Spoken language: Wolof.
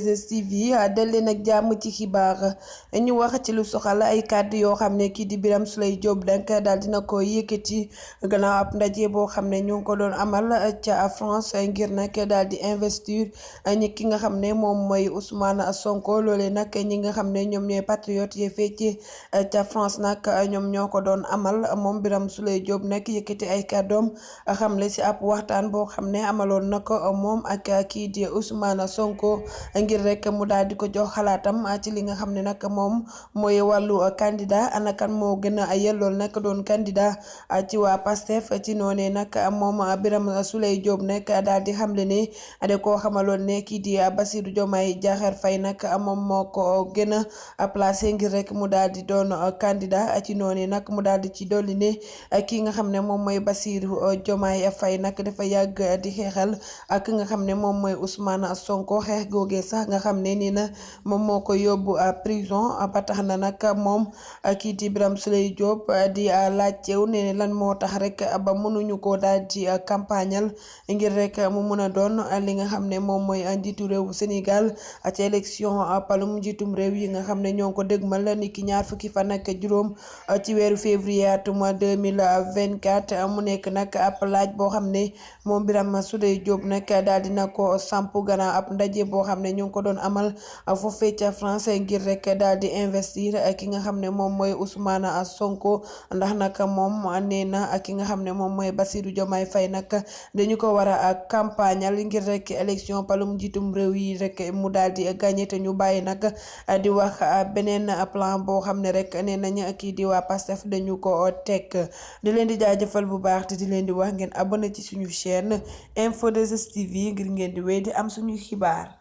TV dal leen ak jàmm ci xibaar ñu wax ci lu soxal ay kàddu yoo xam ne kii di Birame Souleye Diop nag daal dina ko yëkkati gannaaw ab ndaje boo xam ne ñu ngi ko doon amal ca France ngir nag daal di investir ñi ki nga xam ne moom mooy Ousmane Sonko loolee nag ñi nga xam ne ñoom ñooy patriote yi fecc ca France nag ñoom ñoo ko doon amal moom Birame Souleye Diop nag yëkkati ay kàddoom xamle si ab waxtaan boo xam ne amaloon na ko moom ak kii di Ousmane Sonko. ngir rek mu daal di ko jox xalaatam ci li nga xam ne nag moom mooy wàllu candidat ana kan moo gën a yellool nag doon candidat ci waa PASTEF ci noonee nag moom Birame Souleye Diop nag daal di xamle ne de koo xamaloon ne kii di Bassirou Diomaye Diakhar Faye nag moom moo ko gën a placé ngir rek mu daal di doon candidat ci noonee nag mu daal di ci dolli ne kii nga xam ne moom mooy Bassirou Diomaye Faye nag dafa yàgg di xeexal ak nga xam ne moom mooy Ousmane Sonko xeex googee sax nga xam ne nii na moom moo ko yóbbu prison ba tax na nag moom kii di Birame Souleye Diop di laajteew ne lan moo tax rek ba mënuñu ko daal di campagnal ngir rek mu mun a doon li nga xam ne moom mooy njiitu réewu Sénégal ci élection palum njiitum réew yi nga xam ne ñoo ko dégmal ni ki ñaar fukki fan ak juróom ci weeru février atum 2024 mu nekk nag ab laaj boo xam ne moom Birame Souleye Diop nag daal dina ko samp gannaaw ab ndaje boo xam ne ñu ngi ko doon amal foofee ca France ngir rek daal di investir ki nga xam ne moom mooy Ousmane Sonko ndax nag moom nee na ki nga xam ne moom mooy Bassirou Diomaye Faye nag dañu ko war a campagnal ngir rek élection palum njiitum réew yi rek mu daal di gagné te ñu bàyyi nag di wax beneen plan boo xam ne rek nee nañ kii di waa PASTEF dañu ko teg di leen di jaajëfal bu baax te di leen di wax ngeen abonné ci suñu chaîne Info 2S TV ngir ngeen di wéy di am suñu xibaar.